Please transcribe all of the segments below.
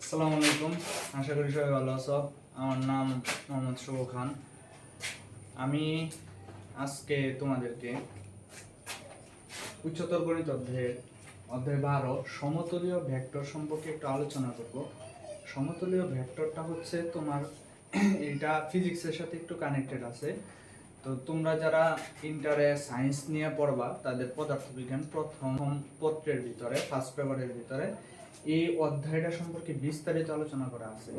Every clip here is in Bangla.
আসসালামু আলাইকুম, আশা করি সবাই ভালো আছো। আমার নাম মোহাম্মদ শুভ খান। আমি আজকে তোমাদেরকে উচ্চতর গণিত অধ্যায় 12 সমতলীয় ভেক্টর সম্পর্কে একটু আলোচনা করব। সমতলীয় ভেক্টরটা হচ্ছে তোমার এটা ফিজিক্সের সাথে একটু কানেক্টেড আছে। তো তোমরা যারা ইন্টারে সায়েন্স নিয়ে পড়বা তাদের পদার্থবিজ্ঞান প্রথম পত্রের ভিতরে ফার্স্ট পেপারের ভিতরে এই অধ্যায়টা সম্পর্কে বিস্তারিত আলোচনা করা আছে।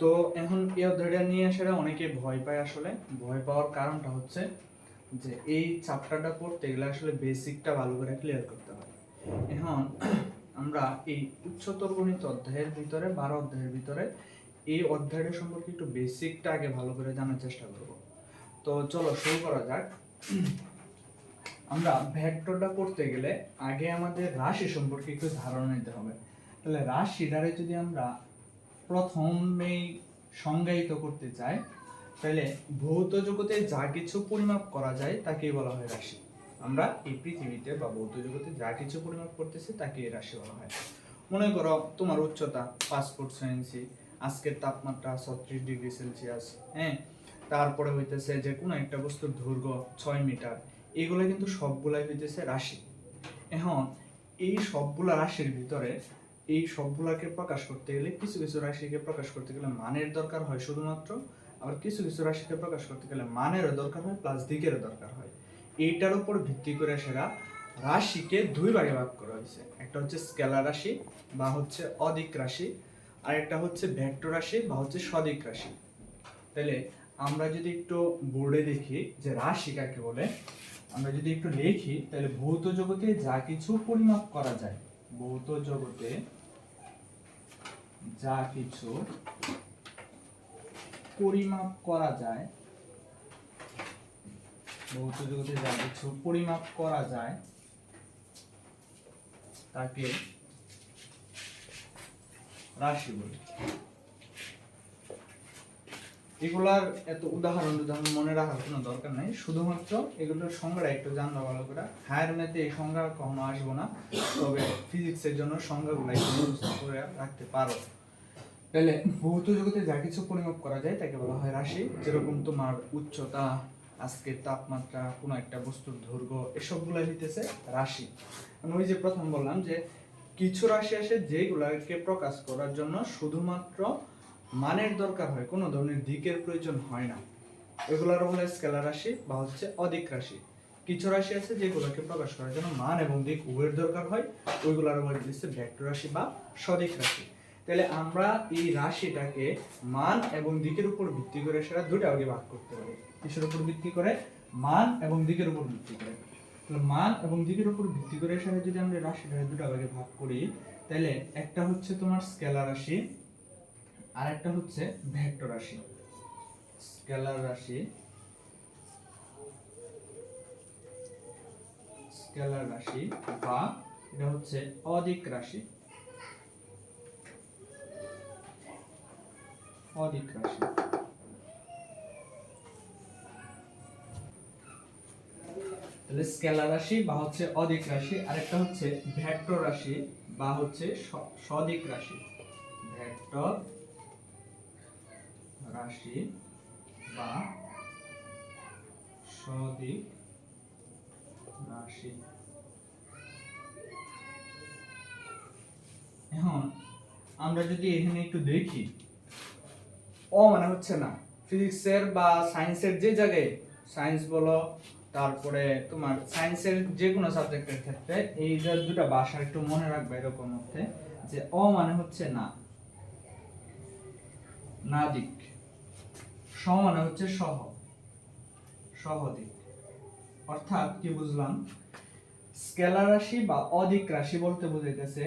তো এখন এই অধ্যায়টা নিয়ে আসলে অনেকে ভয় পায়। আসলে ভয় পাওয়ার কারণটা হচ্ছে যে এই চ্যাপ্টারটা পড়তে গেলে আসলে বেসিকটা ভালো করে ক্লিয়ার করতে হয়। এখন আমরা এই উচ্চতর গণিত অধ্যায়ের ভিতরে 12 অধ্যায়ের ভিতরে এই অধ্যায়টা সম্পর্কে একটু বেসিকটা আগে ভালো করে জানার চেষ্টা করব। তো চলো শুরু করা যাক। আমরা ভেক্টরটা করতে গেলে আগে আমাদের রাশি সম্পর্কে একটু ধারণা নিতে হবে। তাহলে রাশিটারে যদি আমরা প্রথমেই সংজ্ঞায়িত করতে চাই, তাহলে ভৌত জগতে যা কিছু পরিমাপ করা যায় তাকেই বলা হয় রাশি। আমরা এই পৃথিবীতে বা ভৌত জগতে যা কিছু পরিমাপ করতেছি তাকে রাশি বলা হয়। মনে করো তোমার উচ্চতা 5 ফুট 6 ইঞ্চি, আজকের তাপমাত্রা 36 ডিগ্রি সেলসিয়াস, হ্যাঁ, তারপরে হইতেছে যে কোনো একটা বস্তুর দৈর্ঘ্য 6 মিটার। এগুলো কিন্তু সবগুলাই হইতেছে রাশি। এখন এই সবগুলা রাশির ভিতরে এই সবগুলাকে প্রকাশ করতে গেলে কিছু কিছু রাশিকে প্রকাশ করতে গেলে মানের দরকার হয় শুধুমাত্র, আবার কিছু কিছু রাশিকে প্রকাশ করতে গেলে মানেরও দরকার হয় প্লাস দিকেরও দরকার হয়। এইটার উপর ভিত্তি করে সেরা রাশিকে দুই ভাগে ভাগ করা হয়েছে। একটা হচ্ছে স্কেলার রাশি বা হচ্ছে অদিক রাশি, আর একটা হচ্ছে ভেক্টর রাশি বা হচ্ছে সদিক রাশি। তাহলে আমরা যদি একটু বোর্ডে দেখি যে রাশি কাকে বলে, আমরা যদি একটু লিখি তাহলে ভৌত জগতে যা কিছু পরিমাপ করা যায়, ভৌত জগতে যা কিছু পরিমাপ করা যায়, ভৌত জগতে যা কিছু পরিমাপ করা যায় তাকে রাশি বলে। এগুলার এত উদাহরণ মনে রাখার কোনো দরকার নাই, শুধুমাত্র এগুলোর সংজ্ঞাটা একটু জানবা ভালো করে। হায়ার ম্যাথে এই সংজ্ঞা কখনো আসবো না, তবে ফিজিক্সের জন্য সংজ্ঞাগুলো একটু মুখস্থ করে রাখতে পারো। তাহলে ভৌত জগতে যা কিছু পরিমাপ করা যায় তাকে বলা হয় রাশি। যেরকম তোমার উচ্চতা, আজকের তাপমাত্রা, কোনো একটা বস্তুর দৈর্ঘ্য, এসবগুলো হইতেছে রাশি। ওই যে প্রথম বললাম যে কিছু রাশি আসে যেগুলোকে প্রকাশ করার জন্য শুধুমাত্র মানের দরকার হয়, কোনো ধরনের দিকের প্রয়োজন হয় না। এগুলোর বলে স্কেলার রাশি বা হচ্ছে অদিক রাশি। কিছু রাশি আছে যেগুলোকে প্রকাশ করার জন্য মান এবং দিক উভয়ের দরকার হয়, ওইগুলোর বলে দিচ্ছে ভেক্টর রাশি বা সদিক রাশি। তাহলে আমরা এই রাশিটাকে মান এবং দিকের উপর ভিত্তি করে সেটা দুটো ভাগে ভাগ করতে পারি। কিসের উপর ভিত্তি করে? মান এবং দিকের উপর ভিত্তি করে। তাহলে মান এবং দিকের উপর ভিত্তি করে সেটা যদি আমরা রাশিটাকে দুটো ভাগে ভাগ করি, তাহলে একটা হচ্ছে তোমার স্কেলার রাশি আর একটা হচ্ছে ভেক্টর রাশি। স্কেলার রাশি, স্কেলার রাশি বা এটা হচ্ছে অদিক রাশি, অদিক রাশি। তাহলে স্কেলার রাশি বা হচ্ছে অদিক রাশি, আরেকটা হচ্ছে ভেক্টর রাশি বা হচ্ছে সদিক রাশি। ভেক্টর রাশি বা সদিক রাশি। এখন আমরা যদি এখানে একটু দেখি, ও মানে হচ্ছে না, ফিজিক্সের বা সায়েন্সের যে জায়গায়, সায়েন্স বলো তারপরে তোমার সায়েন্সের যে কোনো সাবজেক্টের ক্ষেত্রে এই যে দুটো ভাষা একটু মনে রাখবে এরকম মধ্যে, যে ও মানে হচ্ছে না, না দিক, স মানে হচ্ছে সহ, সহদিক। অর্থাৎ কি বুঝলাম? স্কেলার রাশি বা অদিক রাশি বলতে বোঝাইতেছে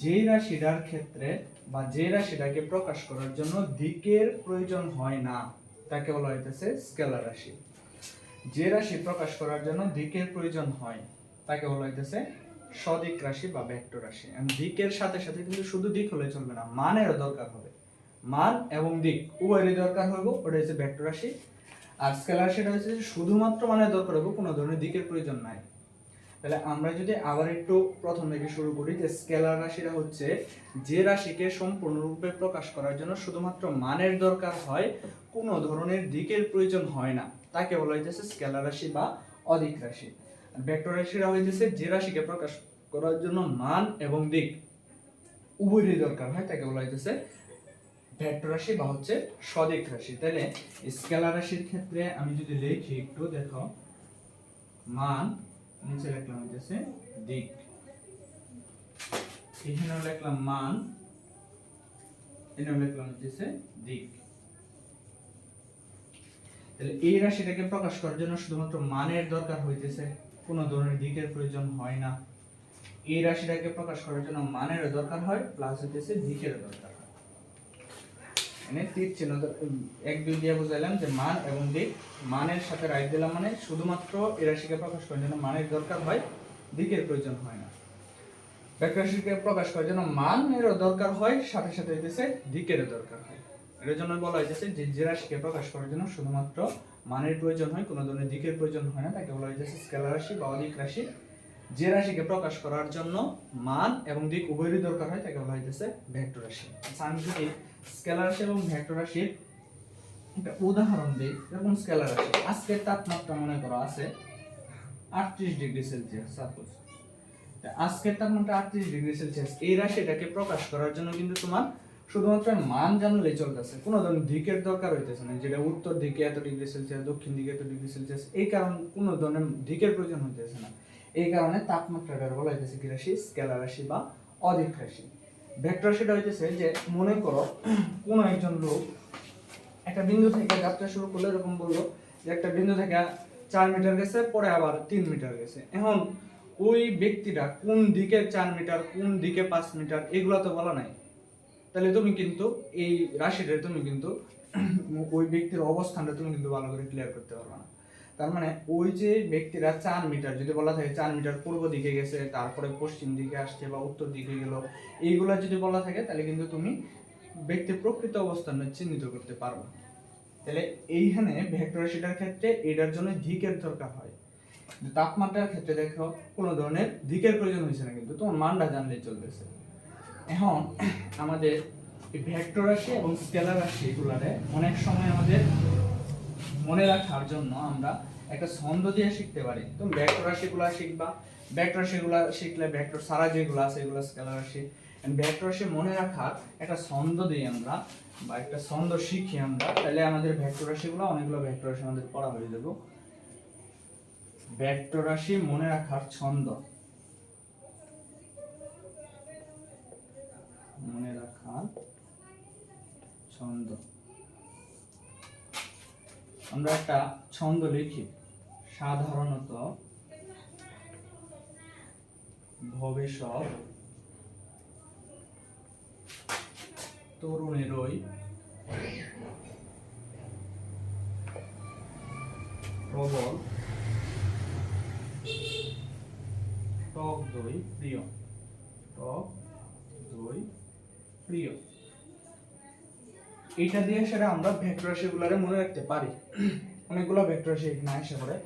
যে রাশিটার ক্ষেত্রে বা যে রাশিটাকে প্রকাশ করার জন্য দিকের প্রয়োজন হয় না তাকে বলা হইতেছে স্কেলার রাশি। যে রাশি প্রকাশ করার জন্য দিকের প্রয়োজন হয় তাকে বলা হইতেছে সদিক রাশি বা ভেক্টর রাশি। দিকের সাথে সাথে কিন্তু শুধু দিক হলে চলবে না, মানেরও দরকার হবে। মান এবং দিক উভয়েরই দরকার হবে, ওটা হচ্ছে ভেক্টর রাশি। আর স্কেলার রাশিটা হচ্ছে শুধুমাত্র মানের দরকার হবে, কোনো ধরনের দিকের প্রয়োজন নাই। তাহলে আমরা যদি আবার একটু প্রথম থেকে শুরু করি, যে স্কেলার রাশিটা হচ্ছে যে রাশিকে সম্পূর্ণরূপে প্রকাশ করার জন্য শুধুমাত্র মানের দরকার হয়, কোনো ধরনের দিকের প্রয়োজন হয় না, তাকে বলা হইতেছে স্কেলার রাশি বা অদিক রাশি। আর ভেক্টর রাশিটা হইতেছে যে রাশিকে প্রকাশ করার জন্য মান এবং দিক উভয়ই দরকার হয়, তাকে বলা হইতেছে ভেক্টর রাশি বা হচ্ছে সদিক রাশি। তাহলে স্কেলার রাশির ক্ষেত্রে আমি যদি লিখি একটু দেখো, মান, নিচে লিখলাম হইতেছে দিক, এখানে লিখলাম মান, এখানে লিখলাম হইতেছে দিক। তাহলে এই রাশিটাকে প্রকাশ করার জন্য শুধুমাত্র মানের দরকার হইতেছে, কোনো ধরনের দিকের প্রয়োজন হয় না। এই রাশিটাকে প্রকাশ করার জন্য মানের দরকার হয় প্লাস হইতেছে দিকের দরকার হয়। মানে তীর চিহ্ন 1 2 দিয়ে বুঝাইলাম যে মান এবং দিক, মানের সাথে রাইট দিলাম, মানে শুধুমাত্র এই রাশিকে প্রকাশ করার জন্য মানের দরকার হয়, দিকের প্রয়োজন হয় না। ভেক্টর রাশিকে প্রকাশ করার জন্য মানেরও দরকার হয়, সাথে সাথে হইতেছে দিকেরও দরকার হয়। এর জন্য বলা হইতেছে যে যে রাশিকে প্রকাশ করার জন্য শুধুমাত্র মানের প্রয়োজন হয়, কোনো ধরনের দিকের প্রয়োজন হয় না, তাকে বলা হইতেছে স্কেলার রাশি বা অদিক রাশি। যে রাশিকে প্রকাশ করার জন্য মান এবং দিক উভয়েরই দরকার হয়, তাকে বলা হইতেছে ভেক্টর রাশি। আচ্ছা, আমি যদি স্কেলার রাশি এবং ভেক্টর রাশির একটা উদাহরণ দিই, যেরকম স্কেলার রাশি, আজকের তাপমাত্রা মনে করো আছে 38 ডিগ্রি সেলসিয়াস, সাপোজ আজকের তাপমাত্রা 38 ডিগ্রি সেলসিয়াস। এই রাশিটাকে প্রকাশ করার জন্য কিন্তু তোমার শুধুমাত্র মান জানলেই চলতেছে, কোনো ধরনের দিকের দরকার হইতেছে না, যেটা উত্তর দিকে এত ডিগ্রি সেলসিয়াস, দক্ষিণ দিকে এত ডিগ্রি সেলসিয়াস, এই কারণ কোনো ধরনের দিকের প্রয়োজন হইতেছে না। এই কারণে তাপমাত্রাটা বলা হইতেছে কি রাশি, স্কেলার রাশি বা অদিক রাশি। ভেক্টর রাশিটা হইতেছে যে মনে করো কোনো একজন লোক একটা বিন্দু থেকে যাত্রা শুরু করলো, এরকম বললো যে একটা বিন্দু থেকে 4 মিটার গেছে, পরে আবার 3 মিটার গেছে। এখন ওই ব্যক্তিটা কোন দিকে 4 মিটার, কোন দিকে 5 মিটার, এগুলো তো বলা নাই। তাহলে তুমি কিন্তু এই রাশিটা তুমি কিন্তু ওই ব্যক্তির অবস্থানটা তুমি কিন্তু ভালো করে ক্লিয়ার করতে পারবে না। তার মানে ওই যে ব্যক্তিরা 4 মিটার যদি বলা থাকে, 4 মিটার পূর্ব দিকে গেছে, তারপরে পশ্চিম দিকে আসছে বা উত্তর দিকে গেল, এইগুলা যদি বলা থাকে তাহলে কিন্তু তুমি ব্যক্তির প্রকৃত অবস্থান চিহ্নিত করতে পারবে। তাহলে এইখানে ভেক্টর রাশিটার ক্ষেত্রে এটার জন্য দিকের দরকার হয়। তাপমাত্রার ক্ষেত্রে দেখো কোনো ধরনের দিকের প্রয়োজন হয়েছে না, কিন্তু তোমার মানটা জানলেই চলতেছে। এখন আমাদের এই ভেক্টর রাশি এবং স্কেলার রাশি এগুলারে অনেক সময় আমাদের মনে রাখার জন্য আমরা একটা ছন্দ দিয়ে শিখতে পারি। তুমি ভেক্টর রাশিগুলো শিখবা, ভেক্টর রাশিগুলো শিখলে ভেক্টর সারা যেগুলো আছে এগুলো স্কেলার রাশি। ভেক্টর রাশি মনে রাখার একটা ছন্দ দিই আমরা, বা একটা ছন্দ শিখি আমরা, তাহলে আমাদের ভেক্টর রাশিগুলো অনেকগুলো ভেক্টর রাশি আমাদের পড়া হয়ে যাবে। ভেক্টর রাশি মনে রাখার ছন্দ, মনে রাখার ছন্দ, আমরা একটা ছন্দ লিখি, সাধারণত ভবিষ্যৎ তরুণেরই প্রবল টক দই প্রিয়, টক দই প্রিয়। এটা দিয়ে সেটা আমরা ভেক্টর রাশিগুলোরে মনে রাখতে পারি। অনেকগুলো ভেক্টর রাশি এখানে আসে পড়ে।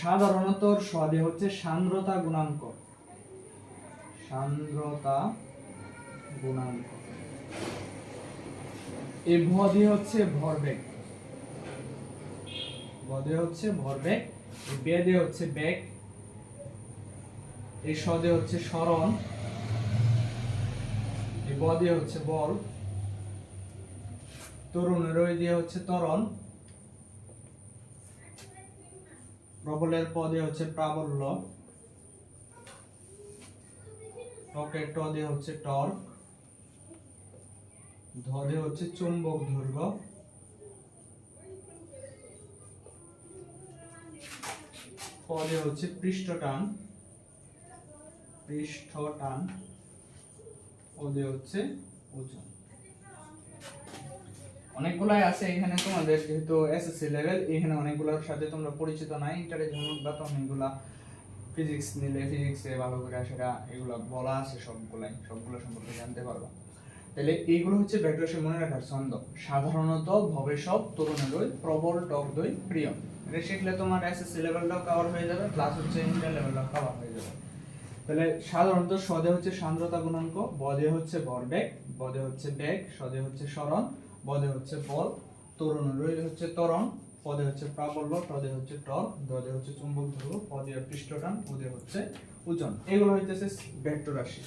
সাধারণত সদে হচ্ছে সান্দ্রতা গুণাঙ্ক, সান্দ্রতা গুণাঙ্ক। এই ভ দিয়ে হচ্ছে ভরবেগ, ভ দিয়ে হচ্ছে ভরবেগ, এই বে দিয়ে হচ্ছে বেগ, এই স দিয়ে হচ্ছে সরণ, এই ব দিয়ে হচ্ছে বল, তরুণের ওই দিয়ে হচ্ছে ত্বরণ, প্রবলের প দিয়ে হচ্ছে প্রাবল্য, টকের ট দিয়ে হচ্ছে টর্ক, ধ দিয়ে হচ্ছে চুম্বক দৈর্ঘ্য, প দিয়ে হচ্ছে পৃষ্ঠটান, পৃষ্ঠটান, ও দিয়ে হচ্ছে ওজন। অনেকগুলাই আছে এখানে, তোমাদের যেহেতু এসএসসি লেভেল, এখানে অনেকগুলোর সাথে তোমরা পরিচিত নাই, ইন্টারে যখন বা তখন এগুলা ফিজিক্স নিলে ফিজিক্সে ভালো করে সেটা এগুলো বলা আছে, সবগুলো সম্পর্কে জানতে পারবা। তাহলে এইগুলো হচ্ছে ভেক্টর রাশি মনে রাখার ছন্দ। সাধারণত ভবে সব তরুণের দই, প্রবল টক দই প্রিয়। এটা শিখলে তোমার এসএসসি লেভেলটাও কভার হয়ে যাবে, প্লাস হচ্ছে ইন্টার লেভেলটাও কভার হয়ে যাবে। তাহলে সাধারণত সদে হচ্ছে সান্দ্রতা গুণাঙ্ক, বদে হচ্ছে ভরবেগ, বদে হচ্ছে বেগ, সদে হচ্ছে সরণ, বদে হচ্ছে বল, তরুণের হচ্ছে ত্বরণ, পদে হচ্ছে প্রাবল্য, টদে হচ্ছে টর্ক, দদে হচ্ছে চুম্বক ধ্রুব, পদে পৃষ্ঠটান, ওদে হচ্ছে ওজন। এগুলো হইতেছে ভেক্টর রাশি।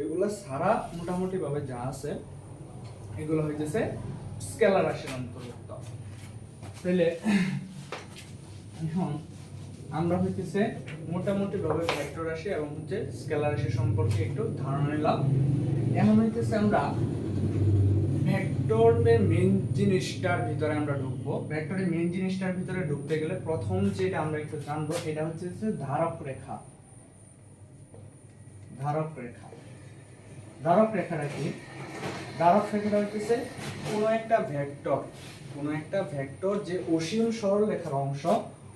এগুলো সারা মোটামুটি ভাবে যা আছে এগুলো হইতেছে স্কেলার রাশির অন্তর্ভুক্ত। তাহলে এখন আমরা হইতেছে মোটামুটি ভাবে ভেক্টর রাশি এবং হচ্ছে স্কেলার রাশি সম্পর্কে একটু ধারণা নিলাম। এখন হইতেছে আমরা ভেক্টরের মেইন জিনিসটার ভিতরে আমরা ঢুকবো। ভেক্টরের মেইন জিনিসটার ভিতরে ঢুকতে গেলে প্রথম যেটা আমরা একটু জানবো এটা হচ্ছে ধারক রেখা। ধারক রেখা, ধারক রেখাটা কি? ধারক রেখাটা হচ্ছে কোনো একটা ভেক্টর যে অসীম সরল রেখার অংশ,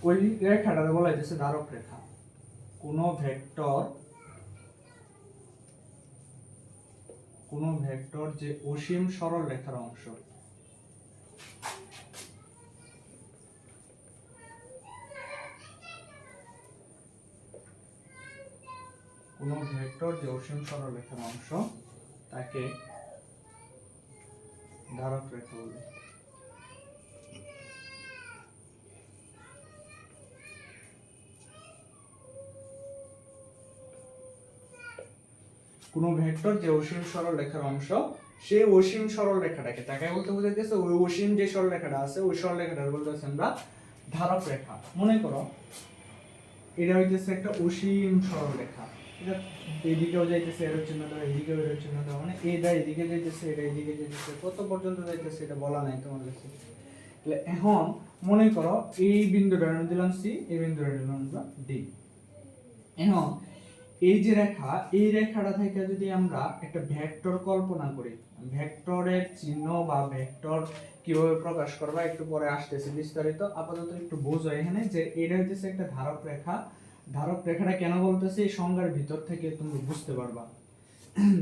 ওই রেখাটাকে বলা হইতেছে ধারক রেখা। কোনো ভেক্টর যে অসীম সরল রেখার অংশ, কোনো ভেক্টর যে অসীম সরল রেখার অংশ তাকে ধারক রেখা বলে। কোন ভেক্টর যে অসীম সরল রেখার অংশ, সেই অসীম সরল রেখাটাকে তাকে বলতে বোঝাইতেছে ওই অসীম যে সরল রেখাটা আছে ওই সরল রেখাটাকে বলতেছে আমরা ধারক রেখা। মনে করো এটা হইতেছে একটা অসীম সরল রেখা, এটা এদিকেও যাইতেছে এর চিহ্ন দাও, এদিকেও এর চিহ্ন দাও, মানে এটা এদিকে যাইতেছে এটা এদিকে যাইতেছে, কত পর্যন্ত যাইতেছে এটা বলা নাই তোমার কাছে। তাহলে এখন মনে করো এই বিন্দুটা দিলাম সি, এই বিন্দুটা দিলাম আমরা ডি। এখন এই যে রেখা, এই রেখাটা থেকে যদি আমরা একটা ভেক্টর কল্পনা করি, ভেক্টরের চিহ্ন বা ভেক্টর কিভাবে প্রকাশ করবা একটু পরে আসতেছে বিস্তারিত, আপাতত একটু বোঝো এখানে যে এটা হচ্ছে একটা ধারক রেখা। ধারক রেখাটা কেন বলতেছে এই সংজ্ঞার ভিতর থেকে তুমি বুঝতে পারবা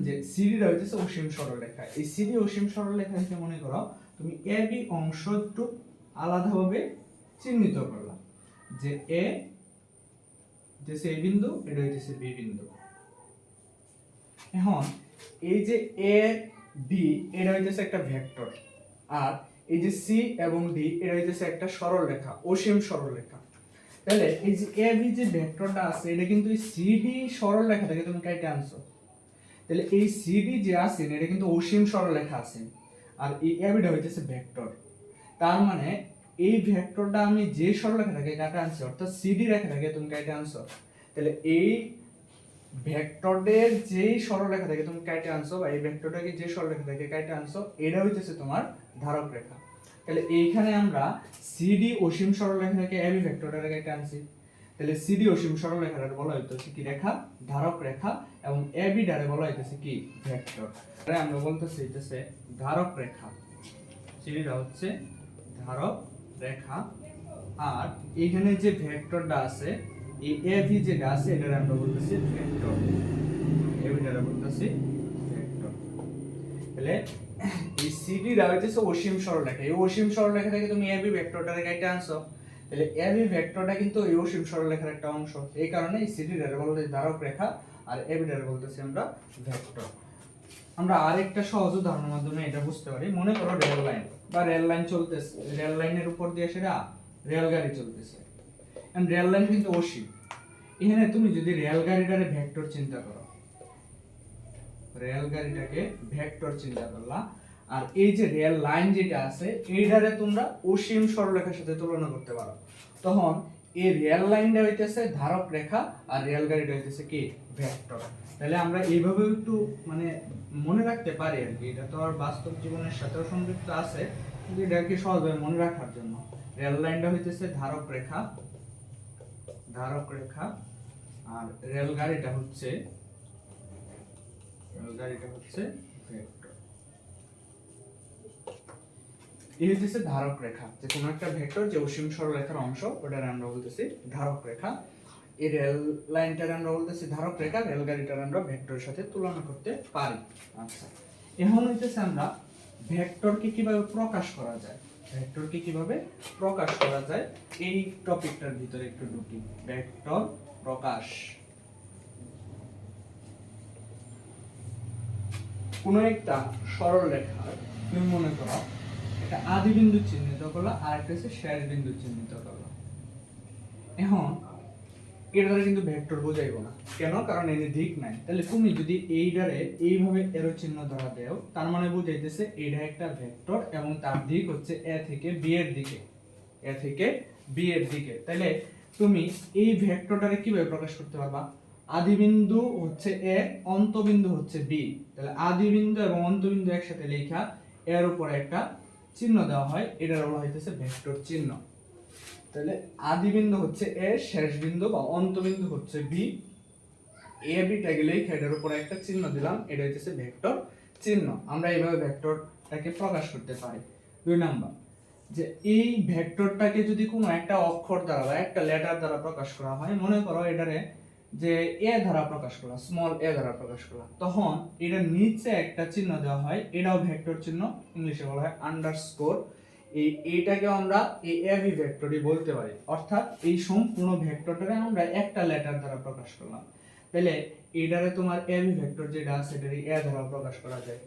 যে সিডিটা হচ্ছে অসীম সরল রেখা। এই সিডি অসীম সরল রেখা থেকে মনে করো তুমি এ বি অংশ একটু আলাদাভাবে চিহ্নিত করলা, যে এ হচ্ছে এই বিন্দু, এটা হচ্ছে বি বিন্দু। এখন এই যে এ বি এটা হচ্ছে একটা ভেক্টর, আর এই যে সি এবং ডি এটা হচ্ছে একটা সরল রেখা, অসীম সরল রেখা। তাহলে এই যে এ বি যে ভেক্টরটা আছে এটা কিন্তু এই সিডি সরল রেখা থেকে তুমি কেটে আনছো। তাহলে এই সিডি যে আছে এটা কিন্তু অসীম সরল রেখা আছে, আর এই এ বিটা হচ্ছে ভেক্টর। তার মানে এই ভেক্টরটা আমি যে সরল রেখা থেকে কেটে আনছি, অর্থাৎ সিডি রেখা থেকে তুমি কেটে আনছো, তাহলে এই ভেক্টরের যেই সরলরেখা থেকে তুমি কেটে আনছো বা এই ভেক্টরটাকে যে সরলরেখা থেকে কেটে আনছো এটা হইতেছে তোমার ধারক রেখা। তাহলে এইখানে আমরা সিডি অসীম সরলরেখা থেকে এবি ভেক্টরটাকে কেটে আনছি, তাহলে সিডি অসীম সরলরেখাটা বলা হইতেছে কি রেখা? ধারক রেখা। এবং এবি ডারে বলা হইতেছে কি? ভেক্টর। তাহলে আমরা বলতেছি হইতেছে ধারক রেখা, সিডিটা হচ্ছে ধারক রেখা, আর এখানে যে ভেক্টরটা আছে এই এবি যেটা আছে এটা আমরা বলতেছি ভেক্টর, এবিটারে বলতেছি ভেক্টর। তাহলে এই সিডি রা হইতেছে অসীম সরলরেখা, এই অসীম সরলরেখা থেকে তুমি এবি ভেক্টরটাকে কেটে আনছো, তাহলে এবি ভেক্টরটা কিন্তু এই অসীম সরলরেখার একটা অংশ, এই কারণে এই সিডি রা বলতেছি ধারক রেখা আর এবিটারে বলতেছি আমরা ভেক্টর। আমরা আরেকটা সহজ উদাহরণের মাধ্যমে এটা বুঝতে পারি। মনে করো রেল লাইন বা রেল লাইন চলতেছে, রেল লাইনের উপর দিয়ে সেটা রেলগাড়ি চলতেছে, এন্ড রেল লাইন কিন্তু অসীম। এখানে তুমি যদি রেলগাড়িটারে ভেক্টর চিন্তা করো, রেলগাড়িটাকে ভেক্টর চিন্তা করলা, আর এই যে রেল লাইন যেটা আছে এইটারে তোমরা অসীম সরলরেখার সাথে তুলনা করতে পারো, তখন এই রেল লাইনটা হইতেছে ধারক রেখা আর রেলগাড়িটা হইতেছে কি? ভেক্টর। তাহলে আমরা এইভাবে একটু মানে মনে রাখতে পারি আর কি, এটা তো আর বাস্তব জীবনের সাথেও সম্পৃক্ত আছে, কিন্তু এটাকে সহজভাবে মনে রাখার জন্য রেল লাইনটা হইতেছে ধারক রেখা, ধারক রেখা, আর রেলগাড়িটা হচ্ছে ভেক্টর। এই হচ্ছে ধারক রেখা, যে কোনো একটা ভেক্টর যে অসীম সরলরেখার অংশ ওটার আমরা বলতেছি ধারক রেখা। এই রেল লাইনটার আমরা বলতেছি ধারক রেখা, রেলগাড়িটার আমরা ভেক্টরের সাথে তুলনা করতে পারি। আচ্ছা, এখন হইতেছে আমরা ভেক্টরকে কিভাবে প্রকাশ করা যায়, ভেক্টরকে কিভাবে প্রকাশ করা যায় এই টপিকটার ভিতরে একটু ঢুকি। ভেক্টর প্রকাশ। কোন একটা সরল রেখা তুমি মনে করো একটা আদি বিন্দু চিহ্নিত করলা আর একটা হচ্ছে শেষ বিন্দু চিহ্নিত করলা। এখন এর দ্বারা কিন্তু ভেক্টর বোঝাইবো না, কেন? কারণ এর দিক নাই। তাহলে তুমি যদি এইটারে এইভাবে এরো চিহ্ন ধরা দেও, তার মানে বুঝাইতেছে এইটা একটা ভেক্টর এবং তার দিক হচ্ছে এ থেকে বি এর দিকে, এ থেকে বি এর দিকে। তাহলে তুমি এই ভেক্টরটারে কিভাবে প্রকাশ করতে পারবা? আদি বিন্দু হচ্ছে এ, অন্তবিন্দু হচ্ছে বি। তাহলে আদি বিন্দু এবং অন্তবিন্দু একসাথে লেখা এর উপরে একটা চিহ্ন দেওয়া হয়, এটার বলা হইতেছে ভেক্টর চিহ্ন। তাহলে আদি বিন্দু হচ্ছে এ, শেষ বিন্দু বা অন্তবিন্দু হচ্ছে বি, এ বিটাকে লেখা এটার উপরে একটা চিহ্ন দিলাম, এটা হচ্ছে ভেক্টর চিহ্ন। আমরা এইভাবে ভেক্টরটাকে প্রকাশ করতে পারি। 2 নাম্বার, যে এই ভেক্টরটাকে যদি কোনো একটা অক্ষর দ্বারা বা একটা লেটার দ্বারা প্রকাশ করা হয়, মনে করো এটারে যে এ দ্বারা প্রকাশ করা, স্মল এ দ্বারা প্রকাশ করা, তখন এটার নিচে একটা চিহ্ন দেওয়া হয়, এটাও ভেক্টর চিহ্ন, ইংলিশে বলা হয় আন্ডারস্কোর। এইটাকে আমরা এই এবি ভেক্টরই বলতে পারি। অর্থাৎ এই সম্পূর্ণ ভেক্টরটাকে আমরা একটা লেটার দ্বারা প্রকাশ করলাম। তাহলে এটারে তোমার এবি ভেক্টর যেটা আছে সেটারে এ দ্বারা প্রকাশ করা যায়,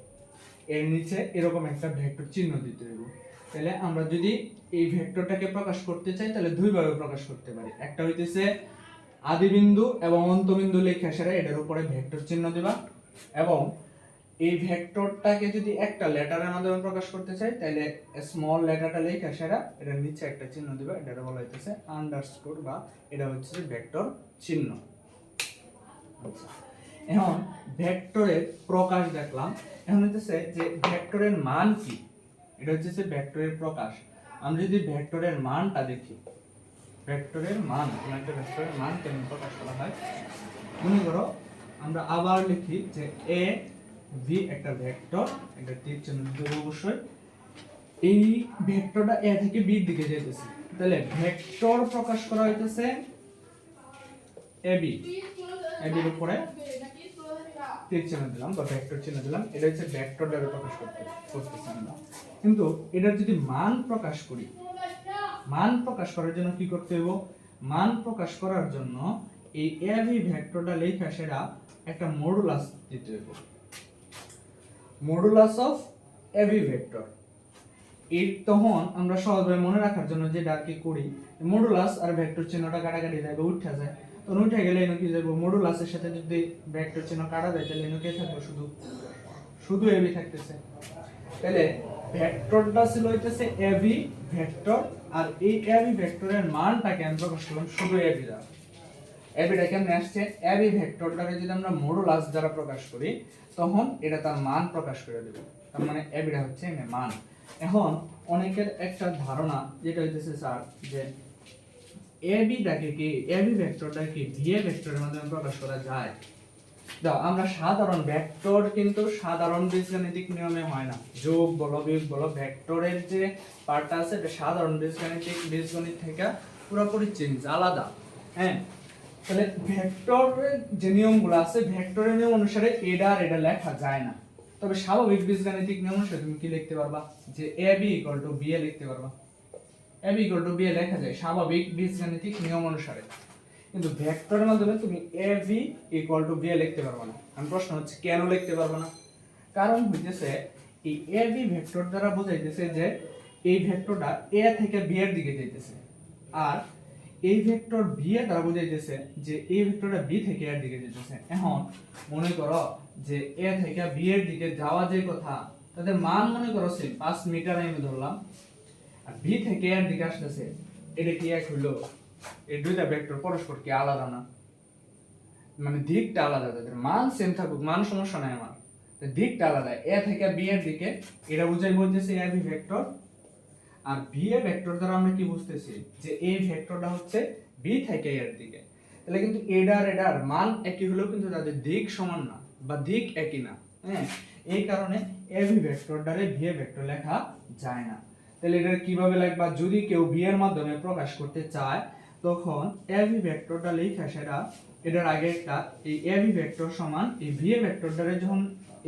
এর নিচে এরকম একটা ভেক্টর চিহ্ন দিতে হবে। তাহলে আমরা যদি এই ভেক্টরটাকে প্রকাশ করতে চাই তাহলে দুই ভাবে প্রকাশ করতে পারি। একটা হইতেছে আদি বিন্দু এবং অন্তবিন্দু লেখা সেরা এটার উপরে ভেক্টর চিহ্ন দিবা, এবং এই ভেক্টরটাকে যদি একটা লেটারের মাধ্যমে প্রকাশ করতে চাই তাহলে স্মল লেটারটা লেখা সেরা এটার নিচে একটা চিহ্ন দিবা, এটা বলা হইতেছে আন্ডারস্কোর বা এটা হচ্ছে ভেক্টর চিহ্ন। আচ্ছা, এখন ভেক্টরের প্রকাশ দেখলাম। এখন হচ্ছে যে ভেক্টরের মান কি, এটা হচ্ছে ভেক্টরের প্রকাশ। আমরা যদি ভেক্টরের মানটা দেখি, ভেক্টরের মান, কোন একটা ভেক্টরের মান কেমন প্রকাশ করা হয়, মনে করো আমরা আবার লিখি যে এ ভি একটা ভেক্টর, এটা তীর চিহ্ন দেব অবশ্যই। এই ভেক্টরটা এ থেকে বি এর দিকে যাইতেছে, তাহলে ভেক্টর প্রকাশ করা হইতেছে এবি, এবির উপরে তীর চিহ্ন দিলাম বা ভেক্টর চিহ্ন দিলাম, এটা হচ্ছে ভেক্টর দ্বারা প্রকাশ করতেছি আমরা। কিন্তু এটার যদি মান প্রকাশ করি, মান প্রকাশ করার জন্য কি করতে হবে? মান প্রকাশ করার জন্য এই এবি ভেক্টরটা লেখা সেটা একটা মডুলাস দিতে হবে, মডুলাস অফ এবি ভেক্টর। এই তখন আমরা সহজভাবে মনে রাখার জন্য যেটা কি করি, মডুলাস আর ভেক্টর চিহ্নটা কাটাকাটি যায় বা উঠে যায়, তখন উঠে গেলে এনে কি যাবো, মডুলাসের সাথে যদি ভেক্টর চিহ্ন কাটা যায় তাহলে এনে কে থাকবে, শুধু শুধু এবি থাকতেছে। তাহলে ভেক্টরটা ছিল হইতেছে এবি ভেক্টর, আর এই এবি ভেক্টরের মানটাকে আমরা প্রকাশ করলাম শুধু এবি দ্বারা। এবিটা কেমনে আসছে, এবি ভেক্টরটাকে যদি আমরা মডুলাস দ্বারা প্রকাশ করি তখন এটা তার মান প্রকাশ করে দেবে, তার মানে এবিটা হচ্ছে মান। এখন অনেকের একটা ধারণা যেটা হইতেছে স্যার যে এবিটাকে কি, এবি ভেক্টরটাকে কি ভিএ ভেক্টরের মাধ্যমে প্রকাশ করা যায়? দাও, আমরা সাধারণ ভেক্টর কিন্তু সাধারণ বীজগাণিতিক নিয়মে হয় না, যোগ বলো বিয়োগ বলো, ভেক্টরের যে পার্টটা আছে এটা সাধারণ বীজগণিত থেকে পুরোপুরি চেঞ্জ, আলাদা। হ্যাঁ, তাহলে ভেক্টরের যে নিয়মগুলো আছে ভেক্টরের নিয়ম অনুসারে এটা আর এটা লেখা যায় না। তবে স্বাভাবিক বীজগাণিতিক নিয়ম অনুসারে তুমি কি লিখতে পারবা, যে ab = ba লিখতে পারবা, ab = ba লেখা যায় স্বাভাবিক বীজগাণিতিক নিয়ম অনুসারে। কিন্তু ভেক্টরের মাধ্যমে তুমি ab = ba লিখতে পারবে না। আমি প্রশ্ন হচ্ছে কেন লিখতে পারবে না? কারণ হইতেছে এই ab ভেক্টর দ্বারা বোঝাইতেছে যে এই ভেক্টরটা a থেকে b এর দিকে যাইতেছে, আর এই ভেক্টর b এর দ্বারা বোঝাইতেছে যে এই ভেক্টরটা b থেকে a এর দিকে যাইতেছে। এখন মনে করো যে a থেকে b এর দিকে যাওয়া যে কথা, তাদের মান মনে করো সেম 5 মিটার আমি ধরলাম, আর b থেকে a এর দিকে আসতেছে, এটা কি এক হইলো? এই দুইটা ভেক্টর পরস্পর কি আলাদা না? মানে দিকটা আলাদা, তাদের মান সেম থাকুক, মান সমস্যা নাই আমার, দিকটা আলাদা। a থেকে b এর দিকে এটা বুঝাই বলতেছে ab ভেক্টর, আর b এর ভেক্টর দ্বারা আমরা কি বুঝতেছি যে এই ভেক্টরটা হচ্ছে b থেকে a এর দিকে। তাহলে কিন্তু এটার মান একই হলেও কিন্তু তাদের দিক সমান না বা দিক একই না। হ্যাঁ, এই কারণে ab ভেক্টরটারে b এর ভেক্টর লেখা যায় না। তাহলে এটা কিভাবে লিখবা, যদি কেউ b এর মাধ্যমে প্রকাশ করতে চায় তখন ab ভেক্টরটা লেখা সেটা এটার আগে একটা এই ab ভেক্টর সমান এই b এর ভেক্টরটারে যখন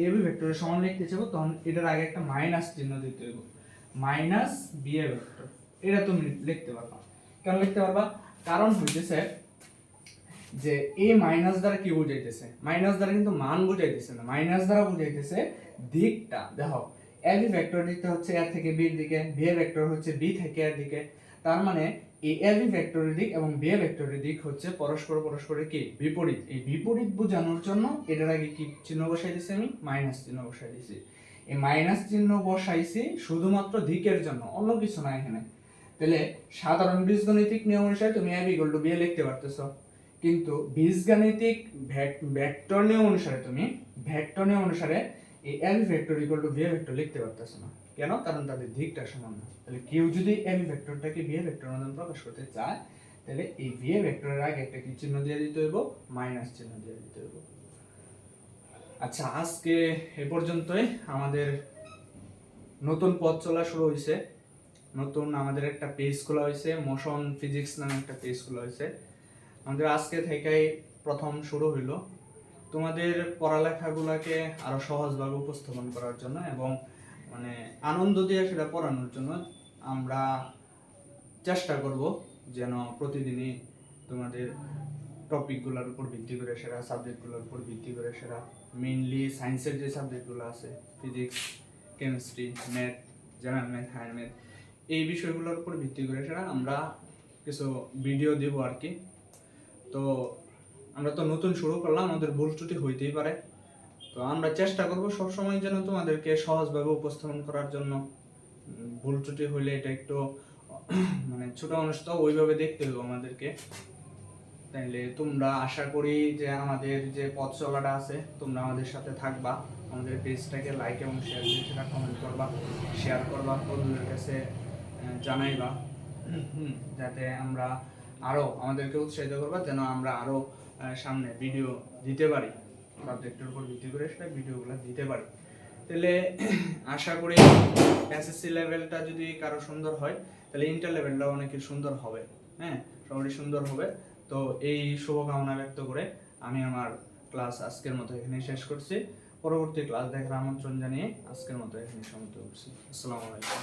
এবি ভেক্টরের সমান লিখতে চাইবো তখন এটার আগে একটা মাইনাস চিহ্ন দিতে হইব, মাইনাস বি এ ভেক্টর। এটা তুমি লিখতে পারবা। কেন লিখতে পারবা? কারণ হইতেছে যে এ মাইনাস দ্বারা কি বুঝাইতেছে, মাইনাস দ্বারা কিন্তু মান বুঝাইতেছে না, মাইনাস দ্বারা বুঝাইতেছে দিকটা। দেখো এবি ভেক্টর দিকটা হচ্ছে এ থেকে বি এর দিকে, বি এ ভেক্টর হচ্ছে বি থেকে এর দিকে। তার মানে এই এবি ভেক্টরের দিক এবং বি এ ভেক্টরের দিক হচ্ছে পরস্পরের কি বিপরীত। এই বিপরীত বোঝানোর জন্য এটার আগে কি চিহ্ন বসাই দিছি আমি? মাইনাস চিহ্ন বসাই দিছি। এই মাইনাস চিহ্ন বসাইছি শুধুমাত্র দিকের জন্য, অন্য কিছু না এখানে। তাহলে সাধারণ বীজগণিতিক নিয়ম অনুসারে তুমি এবি ইকুয়াল টু বি এ লিখতে পারতেছো, কিন্তু বীজগাণিতিক ভেক্টর নিয়ম অনুসারে তুমি ভেক্টর নিয়ম অনুসারে এই A B vector equal to B A vector লিখতে পারতেছো না। কেন? কারণ তাদের দিকটা সমান না। তাহলে কেউ যদি এবি ভেক্টরটাকে বি এ ভেক্টরের মাধ্যমে প্রকাশ করতে চায়, তাহলে এই বি এ ভেক্টরের আগে একটা কি চিহ্ন দিয়ে দিতে হইব? মাইনাস চিহ্ন দিয়ে দিতে হইব। আচ্ছা, আজকে এ পর্যন্তই। আমাদের নতুন পথ চলা শুরু হয়েছে, নতুন আমাদের একটা পেজ খোলা হয়েছে, মোশন ফিজিক্স নামে একটা পেজ খোলা হয়েছে। আমাদের আজকে থেকেই প্রথম শুরু হইলো তোমাদের পড়ালেখাগুলোকে আরো সহজভাবে উপস্থাপন করার জন্য এবং মানে আনন্দ দিয়ে সেটা পড়ানোর জন্য আমরা চেষ্টা করব যেন প্রতিদিনই তোমাদের টপিকগুলোর উপর ভিত্তি করে, সেটা সাবজেক্টগুলোর উপর ভিত্তি করে, সেটা মেইনলি সায়েন্সের যে সাবজেক্টগুলো আছে physics, chemistry, math, general math, higher math, এই বিষয়গুলোর উপর ভিত্তি করে সেটা আমরা কিছু ভিডিও দেবো আর কি। তো আমরা তো নতুন শুরু করলাম, আমাদের ভুল ত্রুটি হইতেই পারে। তো আমরা চেষ্টা করব সবসময় যেন তোমাদেরকে সহজভাবে উপস্থাপন করার জন্য। ভুল ত্রুটি হইলে এটা একটু মানে ছোট মানুষ তো ওইভাবে দেখতে হবে আমাদেরকে। তাইলে তোমরা আশা করি যে আমাদের যে পথ চলাটা আছে তোমরা আমাদের সাথে থাকবা, আমাদের পেজটাকে লাইক এবং শেয়ার দিয়ে সেটা কমেন্ট করবা, শেয়ার করবা, বন্ধুদের কাছে জানাইবা, যাতে আমরা আরো আমাদেরকে উৎসাহিত করবা যেন আমরা আরো সামনে ভিডিও দিতে পারি, সাবজেক্টের উপর ভিত্তি করে সেটা ভিডিওগুলো দিতে পারি। তাহলে আশা করি এসএসসি লেভেলটা যদি কারো সুন্দর হয় তাহলে ইন্টার লেভেলটাও অনেকের সুন্দর হবে। হ্যাঁ, সবারই সুন্দর হবে। তো এই শুভকামনা ব্যক্ত করে আমি আমার ক্লাস আজকের মতো এখানে শেষ করছি। পরবর্তী ক্লাস দেখার আমন্ত্রণ জানিয়ে আজকের মতো এখানে সমাপ্ত করছি। আসসালামু আলাইকুম।